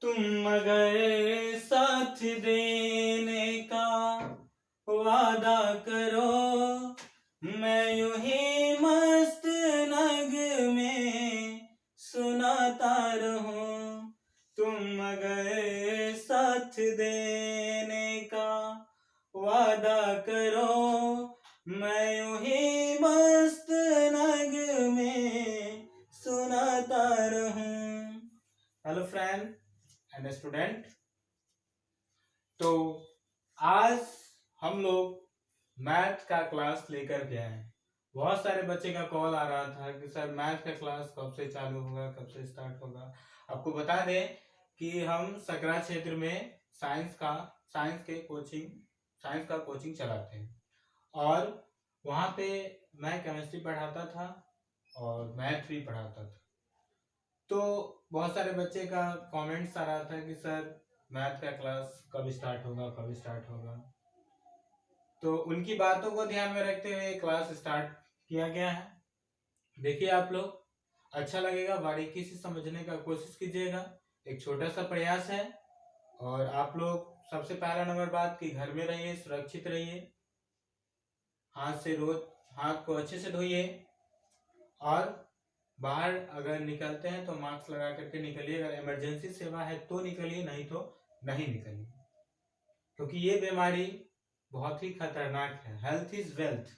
तुम मगर साथ देने का वादा करो, मैं यूं ही मस्त नग में सुनाता रहूं। तुम मगर साथ देने का वादा करो, मैं यूं ही मस्त नग में सुनाता रहूं। हेलो फ्रेंड एंड स्टूडेंट, तो आज हम लोग मैथ का क्लास लेकर के आए। बहुत सारे बच्चे का कॉल आ रहा था कि सर मैथ का क्लास कब से चालू होगा, कब से स्टार्ट होगा। आपको बता दें कि हम सकरा क्षेत्र में साइंस का कोचिंग चलाते हैं और वहाँ पे मैं केमिस्ट्री पढ़ाता था और मैथ भी पढ़ाता था। तो बहुत सारे बच्चे का कमेंट्स आ रहा था कि सर मैथ का क्लास कब स्टार्ट होगा। तो उनकी बातों को ध्यान में रखते हुए क्लास स्टार्ट किया गया है। देखिए आप लोग, अच्छा लगेगा, बारीकी से समझने का कोशिश कीजिएगा। एक छोटा सा प्रयास है और आप लोग सबसे पहला नंबर बात कि घर में रहिए, सुरक्षित रहिए, हाथ को अच्छे से धोइए और बाहर अगर निकलते हैं तो मास्क लगा करके निकलिए। अगर इमरजेंसी सेवा है तो निकलिए, नहीं तो नहीं निकलिए, क्योंकि ये बीमारी बहुत ही खतरनाक है। Health is wealth.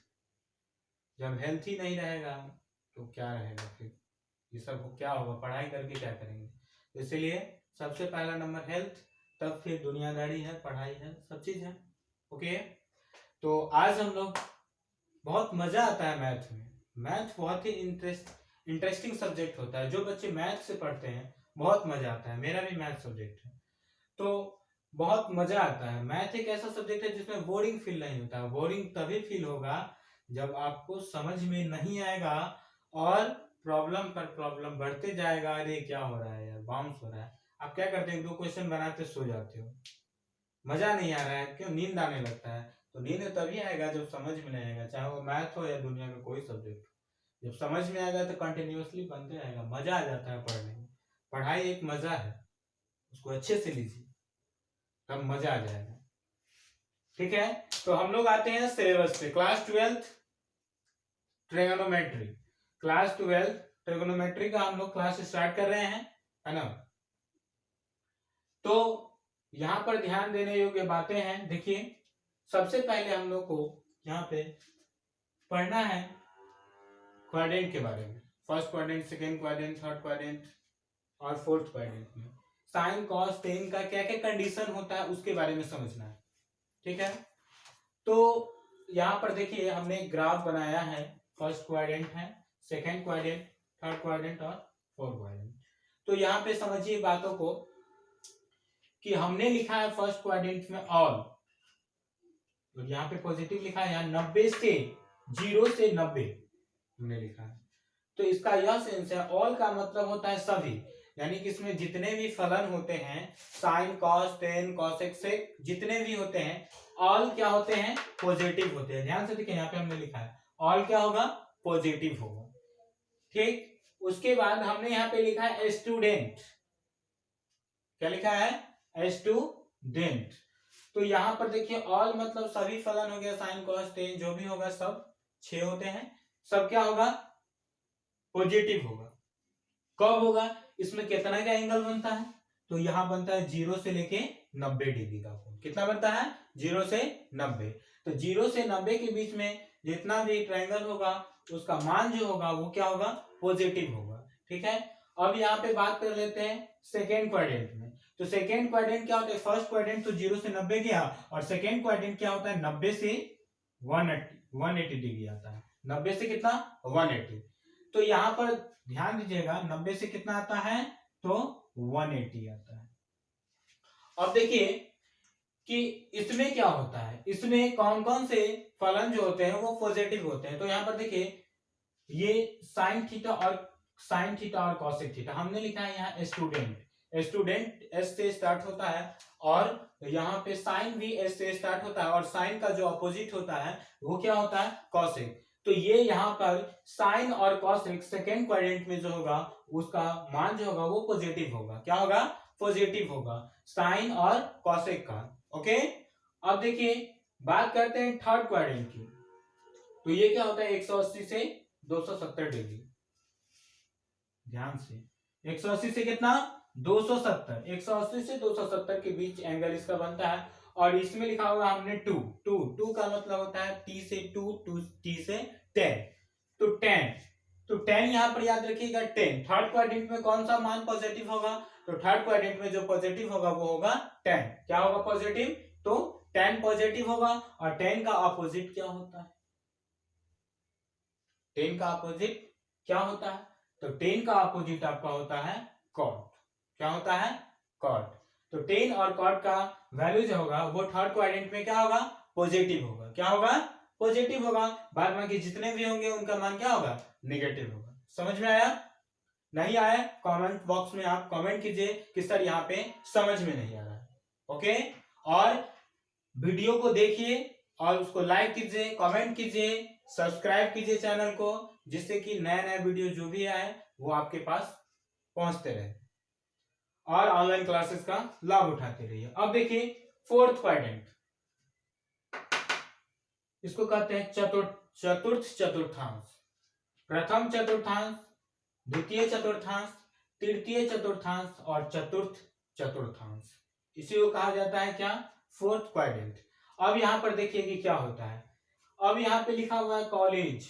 जब हेल्थ ही नहीं रहेगा तो क्या रहेगा, फिर ये सब क्या होगा, पढ़ाई करके क्या करेंगे। इसलिए सबसे पहला नंबर हेल्थ, तब फिर दुनियादारी है, पढ़ाई है, सब चीज है। ओके, तो आज हम लोग, बहुत मजा आता है मैथ में। मैथ बहुत ही इंटरेस्टिंग सब्जेक्ट होता है। जो बच्चे मैथ से पढ़ते हैं बहुत मजा आता है। मेरा भी मैथ सब्जेक्ट है तो बहुत मजा आता है। मैथ एक ऐसा सब्जेक्ट है जिसमें बोरिंग फील नहीं होता। बोरिंग तभी फील होगा जब आपको समझ में नहीं आएगा और प्रॉब्लम पर प्रॉब्लम बढ़ते जाएगा। अरे क्या हो रहा है यार, बाउंस हो रहा है। आप क्या करते हैं, 2 क्वेश्चन बनाते सो जाते हो, मजा नहीं आ रहा है, क्यों, नींद आने लगता है। तो नींद तभी आएगा जब समझ में नहीं आएगा, चाहे वो मैथ हो या दुनिया का कोई सब्जेक्ट हो। जब समझ में आएगा तो कंटिन्यूअसली बनते रहेगा, मजा आ जाता है पढ़ने में। पढ़ाई एक मजा है, उसको अच्छे से लीजिए, तब मजा आ जाएगा। ठीक है, तो हम लोग आते हैं सिलेबस पे। क्लास 12 ट्रिगोनोमेट्री, क्लास 12 ट्रिगोनोमेट्री का हम लोग क्लास स्टार्ट कर रहे हैं, है ना। तो यहाँ पर ध्यान देने योग्य बातें हैं। देखिए, सबसे पहले हम लोग को यहाँ पे पढ़ना है क्वाड्रेंट के बारे में। First quadrant, second quadrant, third quadrant और फोर्थ क्वाड्रेंट में साइन कॉस टेन का क्या क्या कंडीशन होता है उसके बारे में समझना है। ठीक है, तो यहाँ पर देखिए हमने एक ग्राफ बनाया है। फर्स्ट क्वाड्रेंट है, सेकेंड क्वाड्रेंट, थर्ड क्वाड्रेंट और फोर्थ क्वाड्रेंट। तो यहाँ पे समझिए बातों को कि हमने लिखा है फर्स्ट क्वाड्रेंट में ऑल, तो यहाँ पे पॉजिटिव लिखा है। यहाँ 90 से 0 से 90 हमने लिखा है। तो इसका यह सेंस है, ऑल का मतलब होता है सभी, यानी कि इसमें जितने भी फलन होते हैं, sine cos tan cosec sec जितने भी होते हैं, ऑल क्या होते हैं, पॉजिटिव होते हैं। ध्यान से देखिए, यहाँ पे हमने लिखा है ऑल क्या होगा, पॉजिटिव होगा। ठीक, उसके बाद हमने यहाँ पे लिखा है स्टूडेंट। क्या लिखा है, स्टूडेंट। तो यहाँ पर देखिए ऑल मतलब सभी फलन हो गया, साइन कॉस टेन जो भी होगा सब 6 होते हैं, सब क्या होगा, पॉजिटिव होगा। कब होगा, इसमें कितना का एंगल बनता है, तो यहां बनता है 0 से लेके 90 डिग्री का कोण। कितना बनता है, 0 से 90। तो 0 से 90 के बीच में जितना भी ट्रायंगल होगा उसका मान जो होगा वो क्या होगा, पॉजिटिव होगा। ठीक है, अब यहाँ पे बात कर लेते हैं सेकेंड क्वाड्रेंट में। तो सेकेंड क्वाड्रेंट क्या होता है, फर्स्ट क्वाड्रेंट तो 0 से 90 गया और सेकेंड क्वाड्रेंट क्या होता है, 90 से 180 डिग्री आता है। 90 से कितना, 180। तो यहाँ पर ध्यान दीजिएगा, 90 से कितना आता है, तो 180 आता है। अब देखिए कि इसमें क्या होता है, इसमें कौन कौन से फलन जो होते हैं वो पॉजिटिव होते हैं। तो यहाँ पर देखिए, ये साइन थीटा और कॉसेक थीटा हमने लिखा है। यहाँ स्टूडेंट एस से स्टार्ट होता है और यहाँ पे साइन भी एस से स्टार्ट होता है और साइन का जो अपोजिट होता है वो क्या होता है, कॉसेक। तो ये यहाँ पर साइन और कॉसेक सेकेंड क्वाड्रेंट में जो होगा उसका मान जो होगा वो पॉजिटिव होगा। क्या होगा? पॉजिटिव होगा साइन और कॉसेक का। ओके, अब देखिए बात करते हैं थर्ड क्वाड्रेंट की। तो ये क्या होता है? 180 से 270 डिग्री। ध्यान से 180 से कितना? 270। 180 से 270 के बीच एंगल इसका बनता है। और इसमें लिखा हुआ हमने टू टू टू का मतलब होता है टी से टू, टू टी से 10। तो 10, तो 10 यहां पर याद रखिएगा 10। थर्ड क्वाड्रेंट में कौन सा मान पॉजिटिव होगा? तो थर्ड क्वाड्रेंट में जो पॉजिटिव होगा वो होगा 10। क्या होगा पॉजिटिव? तो 10 पॉजिटिव होगा। और 10 का अपोजिट क्या होता है? 10 का अपोजिट क्या होता है? तो 10 का अपोजिट आपका होता है कॉट। क्या होता है? कॉट। तो 10 और कॉट का वैल्यू जो होगा वो थर्ड क्वाड्रेंट में क्या होगा? पॉजिटिव होगा। क्या होगा? पॉजिटिव होगा। बाद बाकी जितने भी होंगे उनका मान क्या होगा? नेगेटिव होगा। समझ में आया? नहीं आया कमेंट बॉक्स में आप कमेंट कीजिए कि सर यहाँ पे समझ में नहीं आ रहा है। ओके, और वीडियो को देखिए और उसको लाइक कीजिए, कमेंट कीजिए, सब्सक्राइब कीजिए चैनल को, जिससे कि नया नया वीडियो जो भी आए वो आपके पास पहुंचते रहे और ऑनलाइन क्लासेस का लाभ उठाते रहिए। अब देखिए फोर्थ क्वाड्रेंट, इसको कहते हैं चतुर्थ चतुर्थांश। प्रथम चतुर्थांश, द्वितीय चतुर्थांश, तृतीय चतुर्थांश और चतुर्थ चतुर्थांश, इसी को कहा जाता है क्या? Fourth quadrant. अब यहां पर देखिए कि क्या होता है। अब यहां पे लिखा हुआ है कॉलेज।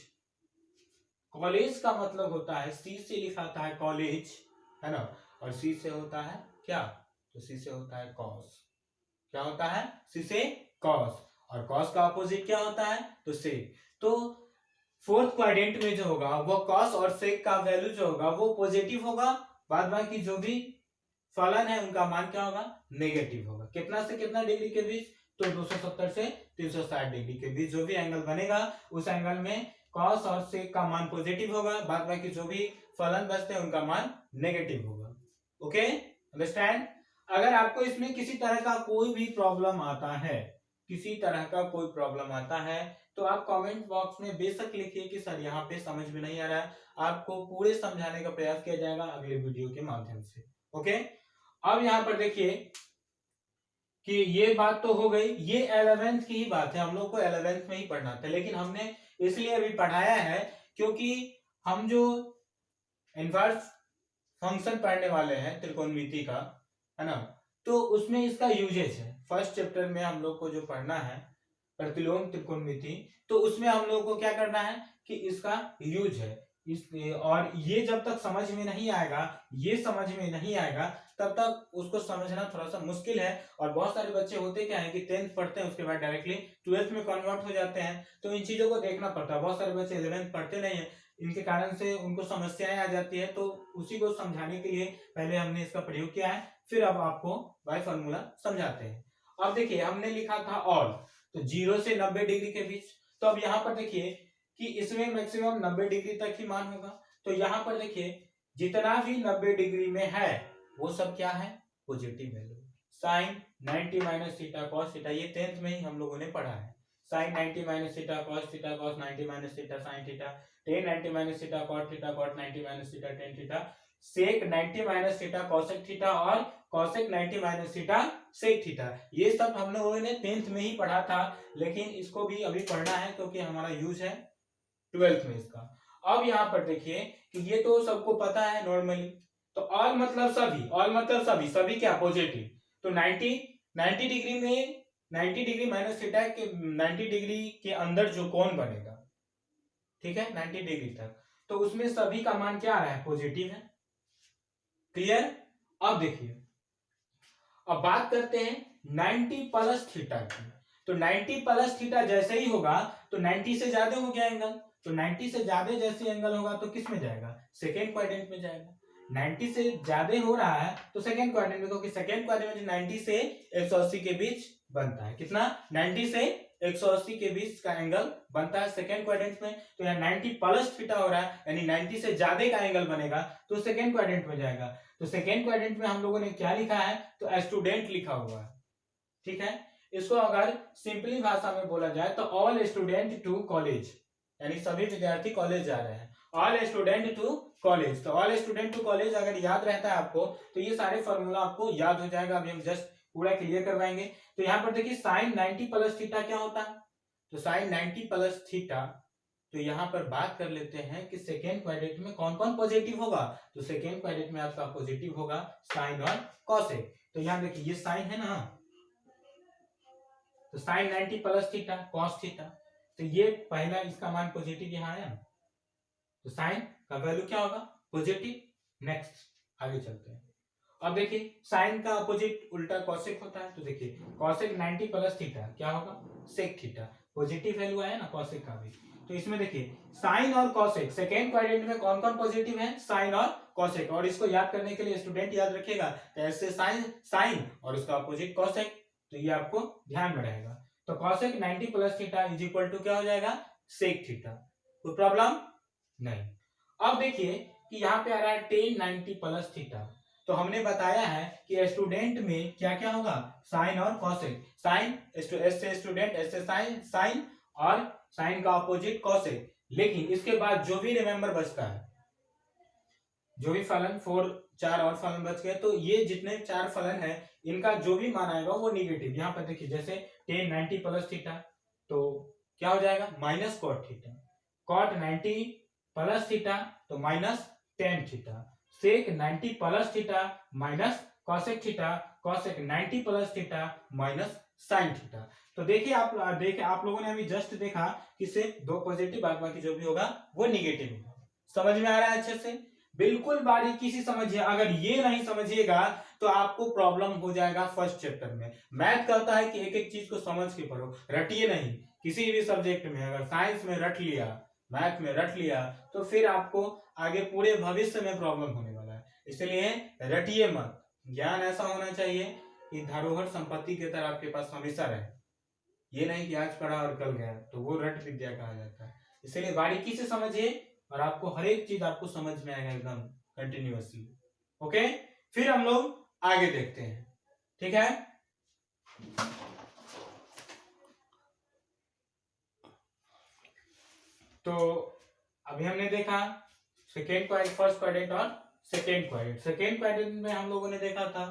कॉलेज का मतलब होता है सी से लिखा था है कॉलेज, है ना, और सी से होता है क्या? तो सी से होता है कॉस। क्या होता है? सी से कॉस। और कॉस का अपोजिट क्या होता है? तो सेक। तो फोर्थ क्वाड्रेंट में जो होगा वो कॉस और सेक का वैल्यू जो होगा वो पॉजिटिव होगा। बाद बाकी जो भी फलन है उनका मान क्या होगा? नेगेटिव होगा। कितना से कितना डिग्री के बीच? तो 270 से 360 डिग्री के बीच जो भी एंगल बनेगा उस एंगल में कॉस और सेक का मान पॉजिटिव होगा। बाद बाकी जो भी फलन बचते हैं उनका मान नेगेटिव होगा। Okay, understand? अगर आपको इसमें किसी तरह का कोई भी प्रॉब्लम आता है, किसी तरह का कोई प्रॉब्लम आता है, तो आप कमेंट बॉक्स में बेशक लिखिए कि सर यहाँ पे समझ में नहीं आ रहा है। आपको पूरे समझाने का प्रयास किया जाएगा अगले वीडियो के माध्यम से। ओके, अब यहाँ पर देखिए कि ये बात तो हो गई, ये 11th की ही बात है, हम लोग को 11th में ही पढ़ना था, लेकिन हमने इसलिए अभी पढ़ाया है क्योंकि हम जो इनवर्स फंक्शन पढ़ने वाले हैं त्रिकोणमिति का, है ना, तो उसमें इसका यूजेज है। फर्स्ट चैप्टर में हम लोग को जो पढ़ना है प्रतिलोम त्रिकोणमिति, तो उसमें हम लोग को क्या करना है कि इसका यूज है। और ये जब तक समझ में नहीं आएगा, ये समझ में नहीं आएगा, तब तक उसको समझना थोड़ा सा मुश्किल है। और बहुत सारे बच्चे होते क्या है कि 10th पढ़ते हैं उसके बाद डायरेक्टली 12th में कन्वर्ट हो जाते हैं, तो इन चीजों को देखना पड़ता है। बहुत सारे बच्चे 11th पढ़ते नहीं है, इनके कारण से उनको समस्याएं आ जाती है। तो उसी को समझाने के लिए पहले हमने इसका प्रयोग किया है, फिर अब आपको बाय फॉर्मूला समझाते हैं। अब देखिए हमने लिखा था ऑल, तो 0 से 90 डिग्री के बीच। तो अब यहाँ पर देखिए कि इसमें मैक्सिमम 90 डिग्री तक ही मान होगा। तो यहाँ पर देखिए जितना भी 90 डिग्री में है वो सब क्या है? Positive value. Sine 90 minus theta cos theta, ये 10th में ही हम लोगों ने पढ़ा है। Sine 90 minus theta cos 90 minus theta sine theta, tan 90 minus theta cot 90 minus theta tan theta, sec 90 minus theta cosec theta और cosec 90 minus theta sec theta. ये सब हम लोगों ने 10th में ही पढ़ा था, लेकिन इसको भी अभी पढ़ना है क्योंकि हमारा यूज है 12th में इसका। अब यहाँ पर देखिए कि ये तो सबको पता है नॉर्मली, तो ऑल मतलब सभी, ऑल मतलब सभी, सभी क्या? पॉजिटिव। तो 90 डिग्री में 90 डिग्री माइनस थीटा के 90 डिग्री के अंदर जो कोण बनेगा, ठीक है, 90 डिग्री तक, तो उसमें सभी का मान क्या आ रहा है? पॉजिटिव है। क्लियर? अब देखिए अब बात करते हैं 90 प्लस थीटा की। तो 90 प्लस थीटा जैसे ही होगा तो 90 से ज्यादा हो गया एंगल, तो 90 से ज्यादा जैसे एंगल होगा तो किस में जाएगा? सेकेंड क्वाड्रेंट में जाएगा। 90 से ज्यादा हो रहा है तो सेकेंड क्वाड्रेंट में, क्योंकि सेकेंड क्वाड्रेंट में 90 से 180 के बीच बनता है। कितना? 90 से 180 के बीच का एंगल बनता है सेकेंड क्वाड्रेंट में। तो यहाँ 90 प्लस थीटा हो रहा है, यानी 90 से ज्यादा का एंगल बनेगा तो सेकेंड क्वाड्रेंट में जाएगा। तो सेकेंड क्वाड्रेंट में हम लोगों ने क्या लिखा है? तो स्टूडेंट लिखा हुआ है, ठीक है। इसको अगर सिंपली भाषा में बोला जाए तो ऑल स्टूडेंट टू कॉलेज, यानी सभी विद्यार्थी कॉलेज जा रहे हैं। ऑल स्टूडेंट टू कॉलेज, तो ऑल स्टूडेंट टू कॉलेज अगर याद रहता है आपको तो ये सारे फॉर्मूला आपको याद हो जाएगा। अभी हम जस्ट पूरा क्लियर करवाएंगे। तो यहाँ पर देखिए साइन 90 प्लस थीटा क्या होता है, तो साइन 90 प्लस थीटा, तो यहाँ पर बात कर लेते हैं कि सेकेंड क्वाड्रेंट में कौन कौन पॉजिटिव होगा। तो सेकेंड क्वाड्रेंट में आपका पॉजिटिव होगा साइन और कॉसेक। तो यहाँ देखिए ये साइन है ना, तो sine 90 plus theta cos theta, तो ये पहला इसका मान पॉजिटिव यहाँ आया, तो साइन का वैल्यू क्या होगा पॉजिटिव। नेक्स्ट आगे चलते हैं। अब देखिए साइन का अपोजिट उल्टा कॉसेक होता है, तो देखिए कॉसेक 90 प्लस थीटा क्या होगा सेक थीटा, पॉजिटिव वैल्यू आया ना कॉसेक का भी। तो इसमें देखिए साइन और कॉसेक सेकेंड क्वाड्रेंट में कौन कौन पॉजिटिव है, साइन और कॉसेक। और इसको याद करने के लिए स्टूडेंट याद रखिएगा ऐसे साइन साइन और उसका अपोजिट कॉसेक, तो ये आपको ध्यान में रहेगा। तो cosec 90 plus theta is equal to क्या हो जाएगा सेक थीटा, कोई प्रॉब्लम नहीं। अब देखिए कि यहाँ पे आ रहा है टेन 90 प्लस थीटा, तो हमने बताया है कि स्टूडेंट में क्या क्या होगा साइन और कॉसेक, साइन एस से स्टूडेंट, एस से साइन, साइन और साइन का अपोजिट कॉसेक। लेकिन इसके बाद जो भी रिमेंबर बचता है, जो भी फलन 4 और फलन बच गए, तो ये जितने 4 फलन है इनका जो भी मान आएगा वो निगेटिव। यहाँ पर देखिए जैसे टेन 90 प्लस थीटा, तो क्या हो जाएगा minus cot theta, cot 90 plus theta तो minus tan theta, sec 90 plus theta minus cosec theta, cosec 90 plus theta minus sine theta. तो देखिए आप लोगों ने अभी जस्ट देखा कि सिर्फ 2 पॉजिटिव बाकी जो भी होगा वो निगेटिव होगा। समझ में आ रहा है अच्छे से, बिल्कुल बारीकी से समझिए। अगर ये नहीं समझिएगा तो आपको प्रॉब्लम हो जाएगा फर्स्ट चैप्टर में। मैथ कहता है कि एक एक चीज को समझ के पढ़ो, रटिए नहीं। किसी भी सब्जेक्ट में अगर साइंस में रट लिया, मैथ में रट लिया, तो फिर आपको आगे पूरे भविष्य में प्रॉब्लम होने वाला है। इसलिए रटिए मत। ज्ञान ऐसा होना चाहिए कि धरोहर संपत्ति की तरह आपके पास हमेशा रहे, ये नहीं कि आज पढ़ा और कल गया, तो वो रट विद्या कहा जाता है। इसलिए बारीकी से समझिए और आपको हर एक चीज आपको समझ में आएगा एकदम कंटिन्यूअसली। ओके, फिर हम लोग आगे देखते हैं, ठीक है। तो अभी हमने देखा सेकेंड क्वाड्रेंट, फर्स्ट क्वाड्रेंट और सेकेंड क्वाड्रेंट। सेकेंड क्वाड्रेंट में हम लोगों ने देखा था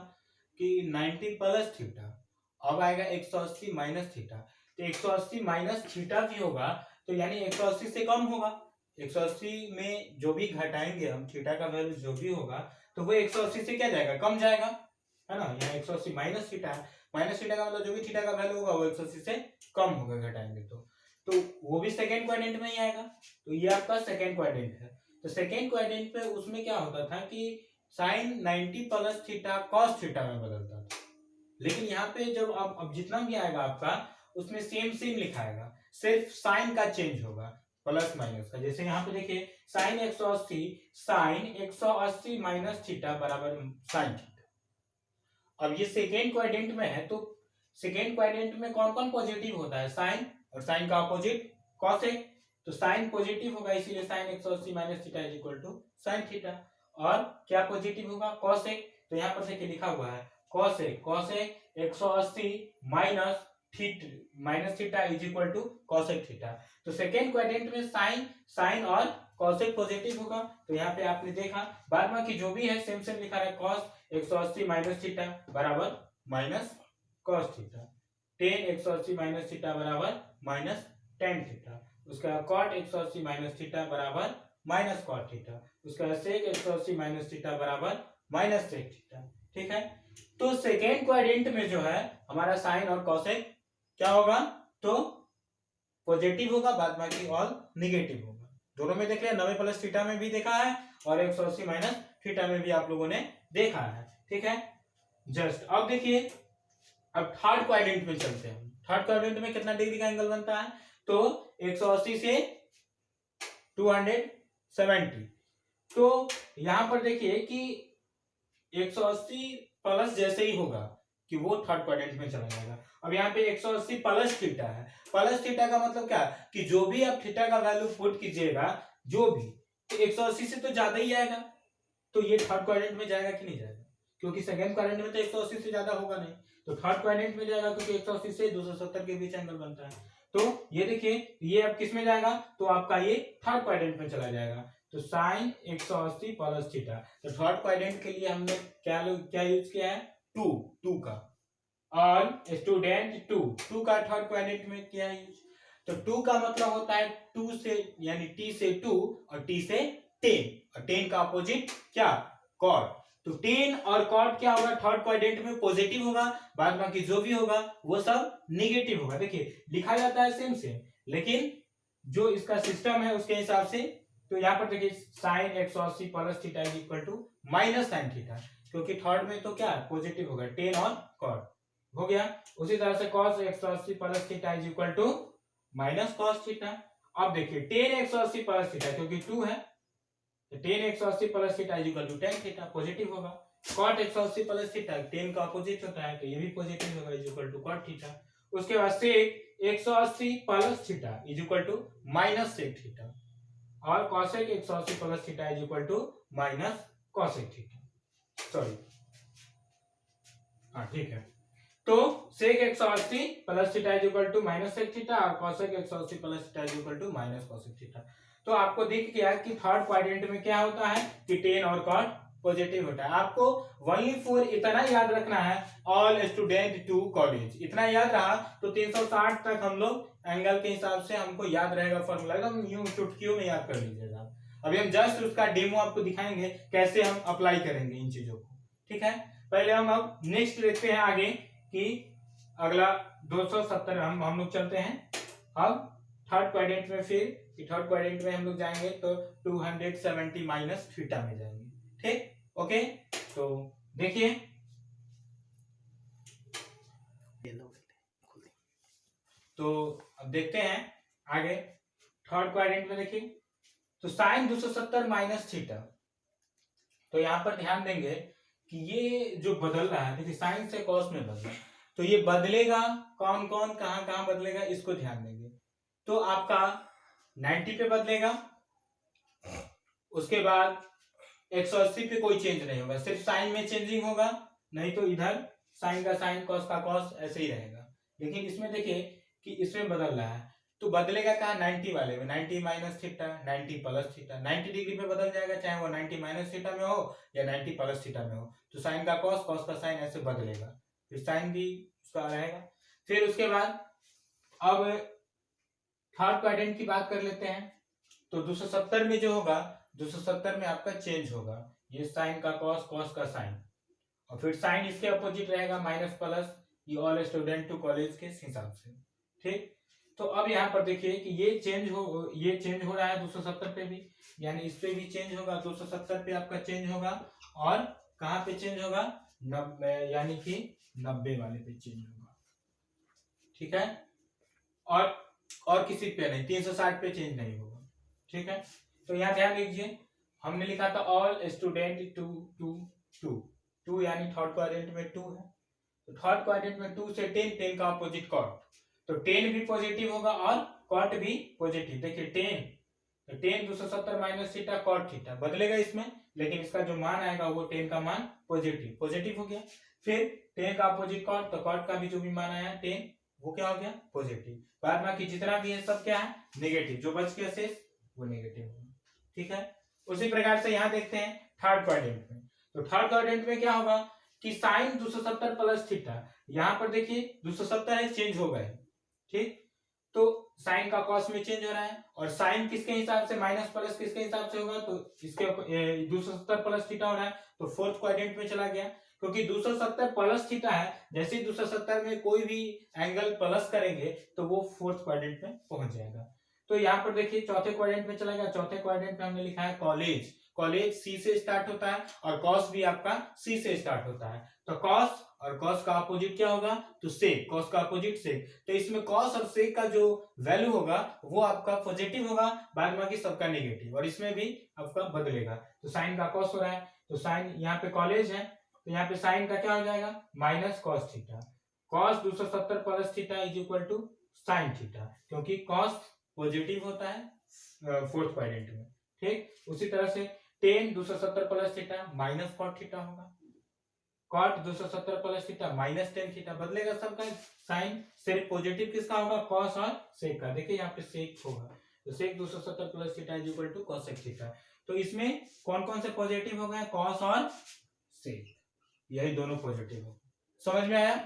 कि 90 प्लस थीटा, अब आएगा 180 माइनस थीटा। तो 180 माइनस थीटा भी होगा, तो यानी 180 से कम होगा। 180 में जो भी घटाएंगे हम थीटा का वैल्यू जो भी होगा, तो वो 180 से क्या जाएगा कम जाएगा, है ना। यहाँ 180 माइनस थीटा है, माइनस थीटा का मतलब जो भी थीटा का वैल्यू होगा वो 180 से कम होगा घटाएंगे तो वो भी सेकेंड क्वाड्रेंट में ही आएगा। तो ये आपका सेकेंड क्वाड्रेंट है। तो सेकेंड क्वाड्रेंट पे उसमें क्या होता था कि sine 90 plus theta cos theta में बदलता था। लेकिन यहाँ पे जब अब जितना भी आएगा आपका उसमें सेम सेम लिखाएगा, सिर्फ साइन का चेंज होगा प्लस माइनस का। जैसे यहाँ पे देखिए साइन 180, साइन 180 माइनस थीटा बराबर साइन थीटा। अब ये सेकेंड क्वाड्रेंट में है, तो सेकेंड क्वाड्रेंट में कौन कौन पॉजिटिव होता है, साइन और साइन का अपोजिट कॉसेक। तो साइन पॉजिटिव होगा, इसीलिए sine 180 minus theta is equal to sine theta. और क्या पॉजिटिव होगा कॉसेक, तो यहाँ पर देखिए लिखा हुआ है cosec, cosec 180 minus theta is equal to cosec theta. तो सेकेंड क्वाड्रेंट में साइन साइन और कॉसेक पॉजिटिव होगा, तो यहाँ पे आपने देखा। बाद में की जो भी है सेम सेम लिखा है, कॉस 180 माइनस थीटा बराबर minus cos theta, ten 180 minus theta बराबर माइनस टेन थीटा, उसका कॉट 180 माइनस थीटा बराबर माइनस कॉट थीटा, उसका सेक 180 माइनस थीटा बराबर माइनस सेक थीटा। ठीक है, तो सेकेंड क्वाड्रेंट में जो है हमारा साइन और कॉसेक क्या होगा, तो पॉजिटिव होगा, बाद बाकी ऑल निगेटिव होगा। दोनों में देख लिया, 90 प्लस थीटा में भी देखा है और 180 माइनस थीटा में भी आप लोगों ने देखा है। ठीक है, जस्ट अब देखिए, अब थर्ड क्वाड्रेंट में चलते हैं। थर्ड क्वाड्रेंट में कितना डिग्री का एंगल बनता है, तो 180 से 270। तो यहां पर देखिए कि 180 प्लस जैसे ही होगा कि वो थर्ड क्वाड्रेंट में चला जाएगा। अब यहाँ पे 180 प्लस थीटा है, प्लस थीटा का मतलब क्या, कि जो भी आप थीटा का वैल्यू पुट कीजिएगा जो भी, तो 180 से तो ज्यादा ही आएगा, तो ये थर्ड क्वाड्रेंट में जाएगा कि नहीं जाएगा, क्योंकि सेकंड क्वाड्रेंट में तो 180 से ज्यादा होगा नहीं, तो थर्ड क्वाड्रेंट में जाएगा, क्योंकि 180 से 270 के बीच एंगल बनता है। तो ये देखिए ये अब किस में जाएगा, तो आपका ये थर्ड क्वाड्रेंट में चला जाएगा। तो साइन 180 प्लस थीटा, तो थर्ड क्वाड्रेंट के लिए हमने क्या यूज किया है, टू का। ऑल स्टूडेंट टू का थर्ड क्वाड्रेंट में क्या यूज, तो 2 का मतलब होता है 2 से यानी t से 2 और t से 10, और 10 का अपोजिट क्या, कॉट। तो 10 और कॉट क्या होगा, थर्ड क्वाड्रेंट में पॉजिटिव होगा, बाद बाकी जो भी होगा वो सब नेगेटिव होगा। देखिए लिखा जाता है सेम सेम, लेकिन जो इसका सिस्टम है उसके हिसाब से। तो यहाँ पर देखिए sine 180 plus theta is equal to minus sine theta, क्योंकि थर्ड में तो क्या पॉजिटिव होगा 10 और कॉट हो गया। उसी तरह से cos 180 plus theta is equal to minus cos theta. अब देखिए टेन 180 प्लस थीटा, क्योंकि 2 है तो tan 180 plus theta is equal to tan theta, positive होगा। कॉट 180 प्लस थीटा 10 का अपोजिट होता है, तो ये भी पॉजिटिव होगा, is equal to cot theta. उसके बाद sec 180 plus theta is equal to minus sec theta, और cosec 180 plus theta is equal to minus cosec theta. Sorry, हाँ ठीक है। तो sec 180 plus theta is equal to minus sec theta, और cosec 180 plus theta is equal to minus cosec theta. तो आपको दिख गया कि थर्ड क्वाड्रेंट में क्या होता है कि टेन और कॉट पॉजिटिव होता है। आपको ओनली फॉर इतना याद रखना है, ऑल स्टूडेंट टू कॉलेज, इतना याद रहा तो 360 तक हम लोग एंगल के हिसाब से हमको याद रहेगा फॉर्मूला, एकदम यूं चुटकियों में याद कर लीजिएगा। अभी हम जस्ट उसका डेमो आपको दिखाएंगे कैसे हम अप्लाई करेंगे इन चीजों को, ठीक है। पहले हम अब नेक्स्ट देखते हैं आगे कि अगला 270 हम लोग चलते हैं अब थर्ड क्वाड्रेंट में। फिर थर्ड क्वाड्रेंट में हम लोग जाएंगे तो 270 माइनस थीटा में जाएंगे, ठीक ओके। तो देखिए तो अब देखते हैं आगे थर्ड क्वाड्रेंट में। देखिए तो साइन 270 माइनस थीटा, तो यहां पर ध्यान देंगे कि ये जो बदल रहा है, देखिए साइन से कॉस में बदल रहा है, तो ये बदलेगा कौन कौन कहां कहां बदलेगा, इसको ध्यान देंगे। तो आपका 90 पे बदलेगा, उसके बाद 180 पे कोई चेंज नहीं होगा, सिर्फ साइन में चेंजिंग होगा, नहीं तो इधर साइन का साइन कॉस का कॉस ऐसे ही रहेगा। लेकिन इसमें देखिए कि इसमें बदल रहा है, तो बदलेगा कहा 90 वाले में, 90 minus theta 90 plus theta, 90 degree पे बदल जाएगा, चाहे वो 90 माइनस थीटा में हो या 90 प्लस थीटा में हो। तो साइन का कॉस कॉस का साइन ऐसे बदलेगा, फिर साइन भी उसका रहेगा। फिर उसके बाद अब थर्ड क्वाड्रेंट की बात कर लेते हैं। तो 270 में जो होगा, 270 में आपका चेंज होगा, ये साइन का कॉस कॉस का साइन, और फिर साइन इसके अपोजिट रहेगा माइनस प्लस, ये ऑल स्टूडेंट टू कॉलेज के हिसाब से, ठीक। तो अब यहाँ पर देखिए कि ये चेंज हो रहा है 270 पे भी, यानी इस पे भी चेंज होगा, 270 पे आपका चेंज होगा, और कहाँ पे चेंज होगा, 90 यानी कि 90 वाले पे चेंज होगा, ठीक है। और किसी पे नहीं, 360 पे चेंज नहीं होगा, ठीक है। तो यहाँ ध्यान दीजिए हमने लिखा था all student to to to to, यानी थर्ड क्वाड्रेंट में 2 है, तो थर्ड क्वाड्रेंट में 2 से 10 का अपोजिट कॉट, तो 10 भी पॉजिटिव होगा और कॉट भी पॉजिटिव। देखिए 10 तो 10 270 माइनस थीटा कॉट थीटा बदलेगा इसमें, लेकिन इसका जो मान आएगा वो 10 का मान पॉजिटिव हो गया। फिर 10 का अपोजिट कॉट, तो कॉट का भी जो भी मान आया 10 वो क्या हो गया, पॉजिटिव। बाद बाकी जितना भी है सब क्या है, नेगेटिव, जो बच गया शेष वो नेगेटिव होगा, ठीक है। उसी प्रकार से यहाँ देखते हैं थर्ड क्वाड्रेंट में। तो थर्ड क्वाड्रेंट में क्या होगा कि साइन 270 प्लस थीटा, यहाँ पर देखिए 270 है चेंज हो गए, ठीक। तो साइन का कॉस में चेंज हो रहा है, और साइन किसके हिसाब से माइनस प्लस किसके हिसाब से होगा, तो इसके 270 प्लस थीटा हो रहा है, तो फोर्थ क्वाड्रेंट में चला गया, क्योंकि 270 प्लस थीटा है, जैसे ही 270 में कोई भी एंगल प्लस करेंगे तो वो फोर्थ क्वाड्रेंट में पहुंच जाएगा। तो यहाँ पर देखिए चौथे क्वाड्रेंट में चला गया, चौथे क्वाड्रेंट में हमने लिखा है कॉलेज, कॉलेज सी से स्टार्ट होता है, और कॉस भी आपका सी से स्टार्ट होता है, तो कॉस और कॉस का अपोजिट क्या होगा, तो सेक, कॉस का अपोजिट सेक। तो इसमें कॉस और सेक का जो वैल्यू होगा वो आपका पॉजिटिव होगा, बाद बाकी सबका नेगेटिव, और इसमें भी आपका बदलेगा। तो साइन का कॉस हो रहा है, तो साइन यहाँ पे कॉलेज है, तो यहाँ पे साइन का क्या हो जाएगा, minus cos theta, cos 270 plus theta is equal to sine theta, क्योंकि कॉस पॉजिटिव होता है फोर्थ क्वाड्रेंट में, ठीक। उसी तरह से 10 270 plus theta minus cot theta होगा, cot 270 plus theta minus tan theta, बदलेगा सबका साइन, सिर्फ पॉजिटिव किसका होगा, कॉस और सेक का। देखिए यहाँ पे सेक होगा, तो sec 270 plus theta is equal to cosec theta. तो इसमें कौन कौन से पॉजिटिव हो गए, कॉस और सेक, यही दोनों पॉजिटिव हो। समझ में आया।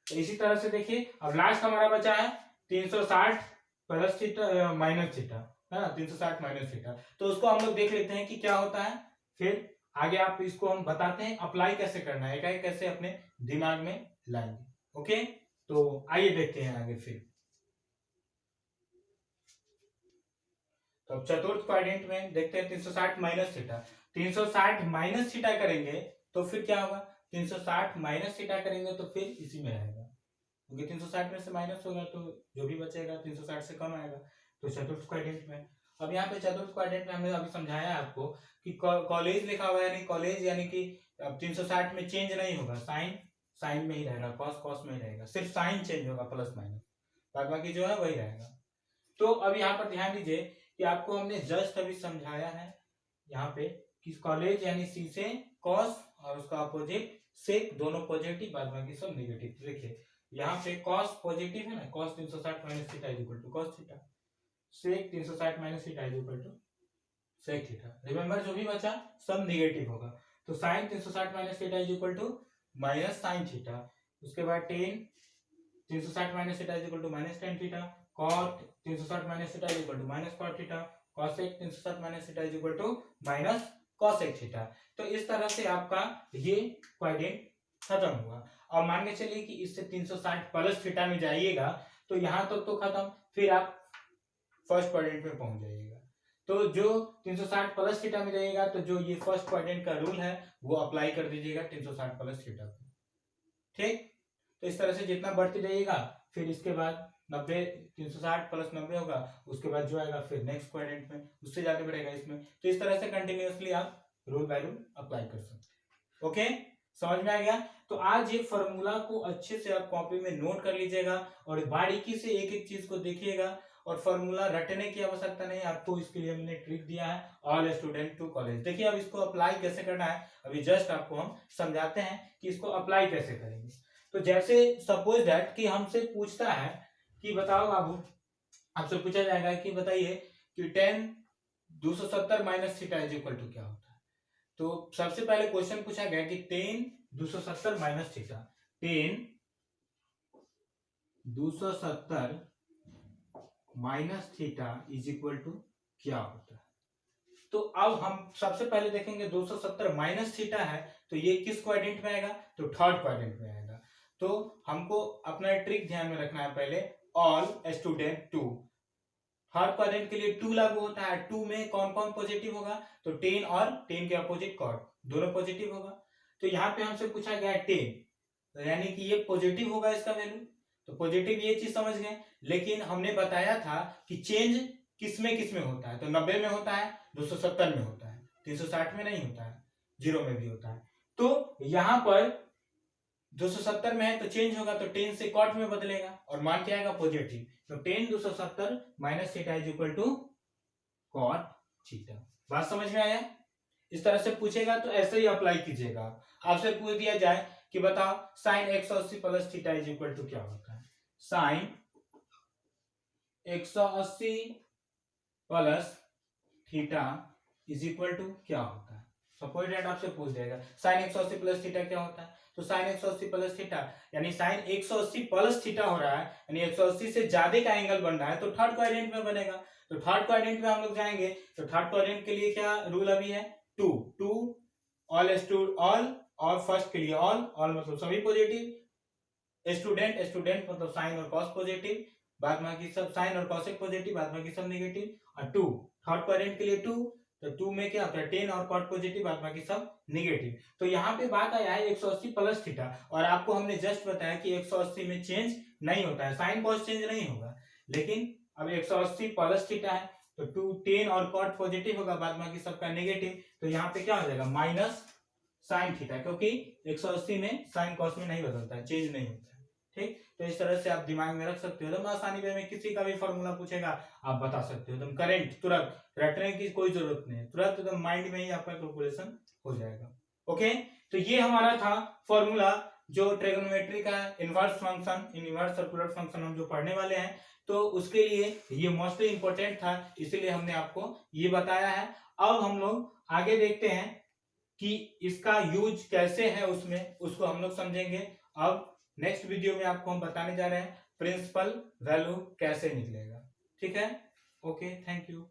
तो इसी तरह से देखिए अब लास्ट हमारा बचा है 360 प्लस थीटा माइनस थीटा, है ना, 360 माइनस थीटा। तो उसको हम लोग देख लेते हैं कि क्या होता है, फिर आगे आप इसको हम बताते हैं अप्लाई कैसे करना है, कैसे अपने दिमाग में लाएंगे। ओके, तो आइए देखते हैं आगे फिर। तो अब चतुर्थ क्वाड्रेंट में देखते हैं 360 माइनस थीटा, 360 माइनस थीटा करेंगे तो फिर क्या होगा, 360 माइनस थीटा करेंगे तो फिर इसी में रहेगा, क्योंकि 360 में से माइनस होगा तो जो भी बचेगा 360 से कम आएगा, तो चतुर्थ क्वाड्रेंट में। अब यहाँ पे चतुर्थ क्वाड्रेंट में हमने अभी समझाया आपको कि कॉलेज लिखा हुआ है, यानी कॉलेज, यानी कि अब 360 में चेंज नहीं होगा, साइन साइन में ही रहेगा, कॉस कॉस में ही रहेगा, सिर्फ साइन चेंज होगा प्लस माइनस, बाकी जो है वही रहेगा। तो अब यहाँ पर ध्यान दीजिए कि आपको हमने जस्ट अभी समझाया है यहाँ पे कि कॉलेज यानी सी से कॉस और उसका अपोजिट सेक, दोनों पॉजिटिव, बाद बाकी सब नेगेटिव। देखिए यहाँ पे कॉस पॉजिटिव है ना, cos 360 minus theta is equal to cos theta, sec 360 minus theta is equal to sec theta. Remember जो भी बचा सब नेगेटिव होगा, तो sine 360 minus theta is equal to minus sine theta, उसके बाद tan 360 minus theta is equal to minus tan theta, cot 360 minus theta is equal to minus cot theta, cosec 360 minus theta is equal to minus cosec theta. तो इस तरह से आपका ये quadrant खत्म हुआ। अब मान के चलिए कि इससे 360 प्लस थीटा में जाइएगा तो यहां तक तो खत्म, फिर आप फर्स्ट क्वाड्रेंट में पहुंच जाइएगा। तो जो 360 प्लस थीटा में जाइएगा तो जो ये फर्स्ट क्वाड्रेंट का रूल है वो अप्लाई कर दीजिएगा 360 प्लस थीटा को। ठीक, तो इस तरह से जितना बढ़ते जाइएगा, फिर इसके बाद 90 360 प्लस 90 होगा, उसके बाद जो आएगा फिर नेक्स्ट क्वाड्रेंट में उससे ज्यादा बढ़ेगा इसमें। तो इस तरह से कंटिन्यूअसली आप रूल बाय रूल अप्लाई कर सकते हैं। ओके, समझ में आ गया। तो आज ये फॉर्मूला को अच्छे से आप कॉपी में नोट कर लीजिएगा और बारीकी से एक एक चीज को देखिएगा, और फॉर्मूला रटने की आवश्यकता नहीं, आपको इसके लिए हमने ट्रिक दिया है, ऑल स्टूडेंट टू कॉलेज। देखिए अब इसको अप्लाई कैसे करना है, अभी जस्ट आपको हम समझाते हैं कि इसको अप्लाई कैसे करेंगे। तो जैसे सपोज दैट कि हमसे पूछता है कि बताओ बाबू, आपसे पूछा जाएगा कि बताइए कि 10 270 minus theta is equal to क्या होता है। तो सबसे पहले क्वेश्चन पूछा गया कि 10 270 minus theta, 10 270 minus theta is equal to क्या होता है। तो अब हम सबसे पहले देखेंगे 270 माइनस थीटा है तो ये किस क्वाड्रेंट में आएगा, तो थर्ड क्वाड्रेंट में आएगा। तो हमको अपना ट्रिक ध्यान में रखना है, पहले all student to, third quadrant के लिए 2 लागू होता है, 2 में कौन कौन पॉजिटिव होगा, तो 10 और 10 के अपोजिट कॉट दोनों पॉजिटिव होगा। तो यहाँ पे हमसे पूछा गया है 10, तो यानी कि ये पॉजिटिव होगा इसका वैल्यू, तो पॉजिटिव ये चीज समझ गए। लेकिन हमने बताया था कि चेंज किसमें होता है, तो 90 में होता है, 270 में होता है, 360 में नहीं होता है, 0 में भी होता है। तो यहाँ पर 270 में है तो चेंज होगा, तो 10 से कॉट में बदलेगा और मान क्या आएगा, पॉजिटिव। तो 10 270 minus theta is equal to cot theta. बात समझ में आया। इस तरह से पूछेगा तो ऐसे ही अप्लाई कीजिएगा। आपसे पूछ दिया जाए कि बताओ sine 180 plus theta is equal to क्या होता है, sine 180 plus theta is equal to क्या होता है। सपोज दैट आपसे पूछ जाएगा साइन 180 प्लस थीटा क्या होता है, तो साइन 180 प्लस थीटा यानी साइन 180 प्लस थीटा हो रहा है, यानी 180 से ज्यादा का एंगल बन रहा है, तो थर्ड क्वाड्रेंट में बनेगा। तो थर्ड क्वाड्रेंट में हम लोग जाएंगे, तो थर्ड क्वाड्रेंट के लिए क्या रूल अभी है, 2 ऑल और फर्स्ट के लिए ऑल मतलब सभी पॉजिटिव, स्टूडेंट मतलब साइन और कॉस पॉजिटिव, बाद बाकी सब साइन और कॉसेक पॉजिटिव, बाद बाकी सब नेगेटिव, और 2 थर्ड क्वाड्रेंट के लिए 2, तो 2 में क्या होता है 10 और कॉट पॉजिटिव, बाद बाकी सब नेगेटिव। तो यहाँ पे बात आया है 180 प्लस थीटा, और आपको हमने जस्ट बताया कि 180 में चेंज नहीं होता है, साइन कॉस चेंज नहीं होगा, लेकिन अब 180 प्लस थीटा है तो 2 10 और कॉट पॉजिटिव होगा, बाद बाकी सबका नेगेटिव, तो यहाँ पे क्या हो जाएगा माइनस साइन थीटा, क्योंकि 180 में साइन कॉस में नहीं बदलता है, चेंज नहीं होता है। ठीक, तो इस तरह से आप दिमाग में रख सकते हो, एकदम आसानी में किसी का भी फॉर्मूला पूछेगा आप बता सकते हो एकदम करेंट, तुरंत रटने की कोई जरूरत नहीं है, तुरंत एकदम माइंड में ही आपका कैलकुलेशन हो जाएगा। ओके, तो ये हमारा था फॉर्मूला जो ट्रिग्नोमेट्री का inverse function, inverse circular function हम जो पढ़ने वाले हैं, तो उसके लिए ये मोस्टली इंपॉर्टेंट था, इसीलिए हमने आपको ये बताया है। अब हम लोग आगे देखते हैं कि इसका यूज कैसे है, उसमें उसको हम लोग समझेंगे। अब नेक्स्ट वीडियो में आपको हम बताने जा रहे हैं प्रिंसिपल वैल्यू कैसे निकलेगा। ठीक है, ओके, थैंक यू।